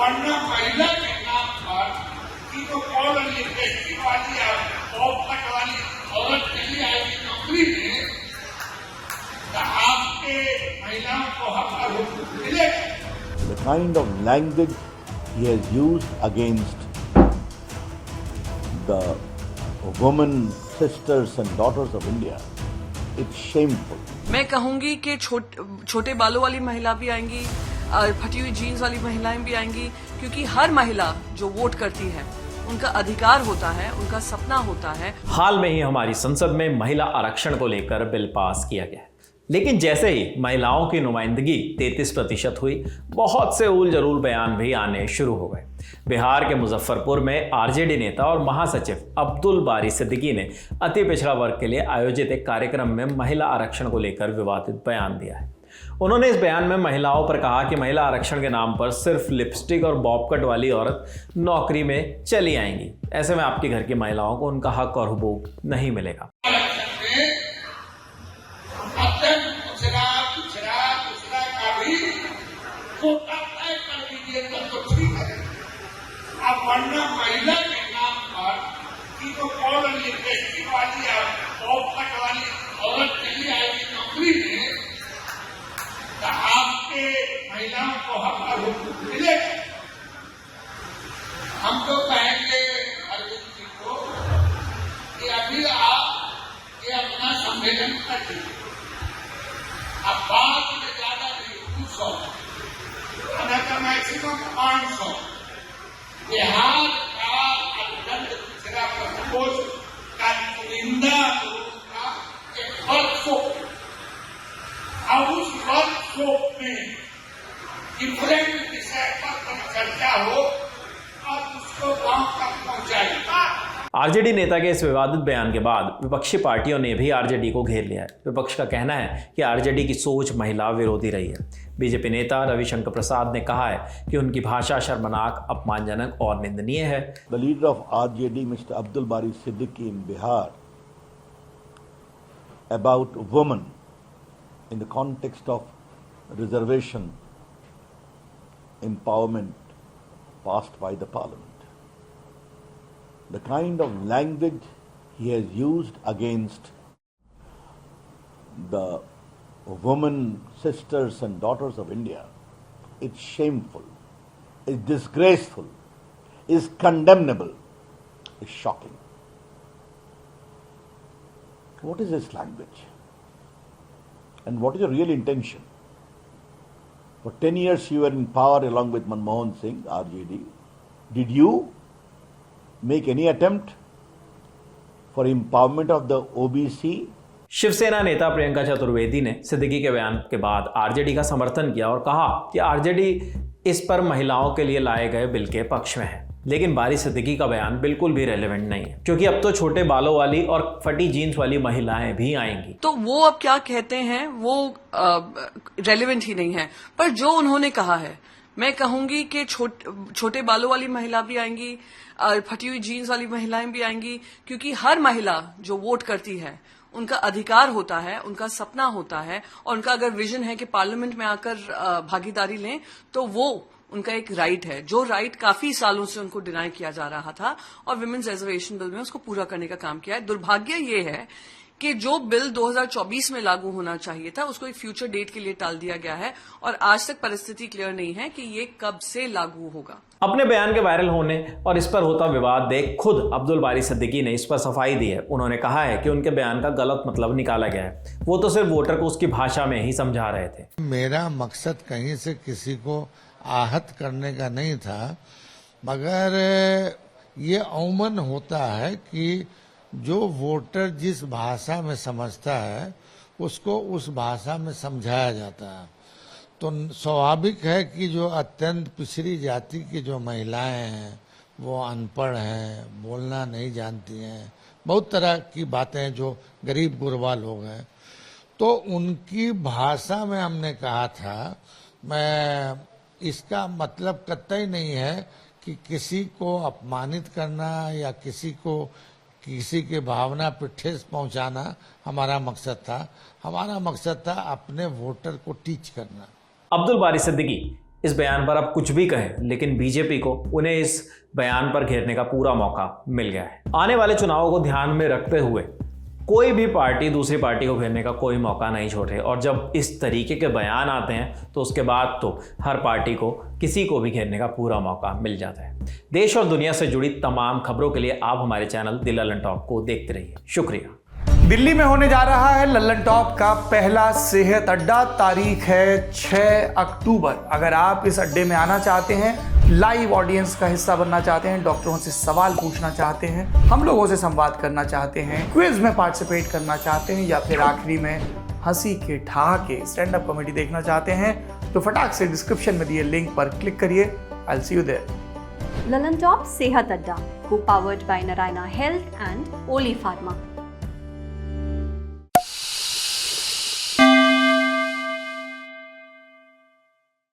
वरना महिला के नाम पर की तो कौन इंडस्ट्री वाली पॉपकट वाली औरत चली आएगी नौकरी में, तो आपके महिलाओं को हक मिलेगा। The kind of language he has used against the women, sisters and daughters of India, it's shameful. मैं कहूंगी कि छोटे बालों वाली महिला भी आएंगी और फटी हुई जीन्स वाली महिलाएं भी आएंगी, क्योंकि हर महिला जो वोट करती है उनका अधिकार होता है, उनका सपना होता है। हाल में ही हमारी संसद में महिला आरक्षण को लेकर बिल पास किया गया, लेकिन जैसे ही महिलाओं की नुमाइंदगी 33% हुई, बहुत से उल जरूल बयान भी आने शुरू हो गए। बिहार के मुजफ्फरपुर में आरजेडी नेता और महासचिव अब्दुल बारी सिद्दीकी ने अति पिछड़ा वर्ग के लिए आयोजित एक कार्यक्रम में महिला आरक्षण को लेकर विवादित बयान दिया है। उन्होंने इस बयान में महिलाओं पर कहा कि महिला आरक्षण के नाम पर सिर्फ लिपस्टिक और बॉब कट वाली औरत नौकरी में चली आएंगी। ऐसे में आपके घर की महिलाओं को उनका हक और हुकूक नहीं मिलेगा। अब वरना महिला के नाम पर की तो कौन इंडस्ट्री वाली पॉपकट वाली औरत चली आएगी नौकरी में, तो आपके महिलाओं को हक और हुकूक मिलेगा। हम तो कहेंगे अरविंद जी को कि अभी आप ये अपना सम्मेलन कर दीजिए, अब बात में ज्यादा नहीं 200 का मैक्सिमम 500 बिहार का अत्यंत पिछड़ा प्रकोष्ठ का चुनिंदा लोगों का एक वर्कशॉप, और उस वर्कशॉप में डिफरेंट विषय पर चर्चा हो और उसको गांव तक पहुंचाएगा। आरजेडी नेता के इस विवादित बयान के बाद विपक्षी पार्टियों ने भी आरजेडी को घेर लिया है। विपक्ष का कहना है कि आरजेडी की सोच महिला विरोधी रही है। बीजेपी नेता रविशंकर प्रसाद ने कहा है कि उनकी भाषा शर्मनाक, अपमानजनक और निंदनीय है। The leader of RJD, Mr. Abdul Bari Siddiqui in Bihar, about women in the context of reservation empowerment passed by the parliament. The kind of language he has used against the women, sisters and daughters of India, it's shameful, it's disgraceful, it's condemnable, it's shocking. What is this language? And what is your real intention? For 10 years you were in power along with Manmohan Singh, RJD. Did you make any attempt for empowerment of the OBC? Shiv Sena नेता प्रियंका चतुर्वेदी ने सिद्दीकी के बयान के बाद RJD का समर्थन किया और कहा कि आरजेडी इस पर महिलाओं के लिए लाए गए बिल के पक्ष में है। लेकिन बारी सिद्दीकी का बयान बिल्कुल भी रेलेवेंट नहीं है, क्योंकि अब तो छोटे बालों वाली और फटी जीन्स वाली महिलाएं भी आएंगी। तो वो अब क्या कहते हैं वो रेलेवेंट ही नहीं है। पर जो उन्होंने कहा है, मैं कहूंगी कि छोटे बालों वाली महिला भी आएंगी और फटी हुई जीन्स वाली महिलाएं भी आएंगी, क्योंकि हर महिला जो वोट करती है उनका अधिकार होता है, उनका सपना होता है, और उनका अगर विजन है कि पार्लियामेंट में आकर भागीदारी लें, तो वो उनका एक राइट है, जो राइट काफी सालों से उनको डिनाई किया जा रहा था, और विमेन्स रिजर्वेशन बिल में उसको पूरा करने का काम किया है। दुर्भाग्य ये है कि जो बिल 2024 में लागू होना चाहिए था उसको एक फ्यूचर डेट के लिए टाल दिया गया है, और आज तक परिस्थिति क्लियर नहीं है कि ये कब से लागू होगा। अपने बयान के वायरल होने और इस पर होता विवाद देख खुद अब्दुल बारी सिद्दीकी ने इस पर सफाई दी है। उन्होंने कहा है कि उनके बयान का गलत मतलब निकाला गया है, वो तो सिर्फ वोटर को उसकी भाषा में ही समझा रहे थे। मेरा मकसद कहीं से किसी को आहत करने का नहीं था, मगर ये अमूमन होता है कि जो वोटर जिस भाषा में समझता है उसको उस भाषा में समझाया जाता है। तो स्वाभाविक है कि जो अत्यंत पिछड़ी जाति की जो महिलाएं हैं वो अनपढ़ हैं, बोलना नहीं जानती हैं, बहुत तरह की बातें, जो गरीब गुरबा लोग हैं, तो उनकी भाषा में हमने कहा था। मैं इसका मतलब कतई नहीं है कि किसी को अपमानित करना या किसी के भावना पर ठेस पहुंचाना हमारा मकसद था। हमारा मकसद था अपने वोटर को टीच करना। अब्दुल बारी सिद्दीकी इस बयान पर आप कुछ भी कहें, लेकिन बीजेपी को उन्हें इस बयान पर घेरने का पूरा मौका मिल गया है। आने वाले चुनावों को ध्यान में रखते हुए कोई भी पार्टी दूसरी पार्टी को घेरने का कोई मौका नहीं छोड़े, और जब इस तरीके के बयान आते हैं तो उसके बाद तो हर पार्टी को किसी को भी घेरने का पूरा मौका मिल जाता है। देश और दुनिया से जुड़ी तमाम खबरों के लिए आप हमारे चैनल द लल्लन टॉप को देखते रहिए। शुक्रिया। दिल्ली में होने जा रहा है लल्लन टॉप का पहला सेहत अड्डा। तारीख है 6 अक्टूबर। अगर आप इस अड्डे में आना चाहते हैं, लाइव ऑडियंस का हिस्सा बनना चाहते हैं, डॉक्टरों से सवाल पूछना चाहते हैं, हम लोगों से संवाद करना चाहते हैं, क्विज में पार्टिसिपेट करना चाहते हैं, या फिर आखिरी में हंसी के ठहाके स्टैंड अप कॉमेडी देखना चाहते हैं, तो फटाक से डिस्क्रिप्शन में दिए लिंक पर क्लिक करिए। I will see you there. Lallan top सेहत अड्डा, co powered by Narayana health and ओली फार्मा।